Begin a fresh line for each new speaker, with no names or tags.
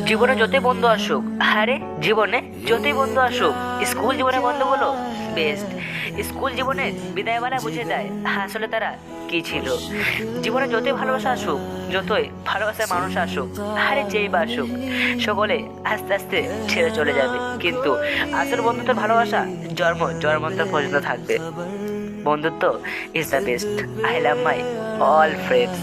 জীবনে যতই বন্ধু আসুক, আরে জীবনে যতই বন্ধু আসুক, স্কুল জীবনে বন্ধুগুলো বেস্ট। স্কুল জীবনে বিদায়বেলা বুঝে দেয় আসলে তারা কি ছিল। জীবনে যতই ভালোবাসা আসুক, যতই ভালোবাসার মানুষ আসুক, আরে যেই বা আসুক, সকলে আস্তে আস্তে ছেড়ে চলে যাবে, কিন্তু আসল বন্ধুত্বের ভালোবাসা জন্মান্তর পর্যন্ত থাকবে। বন্ধুত্ব is the best. I love my all friends.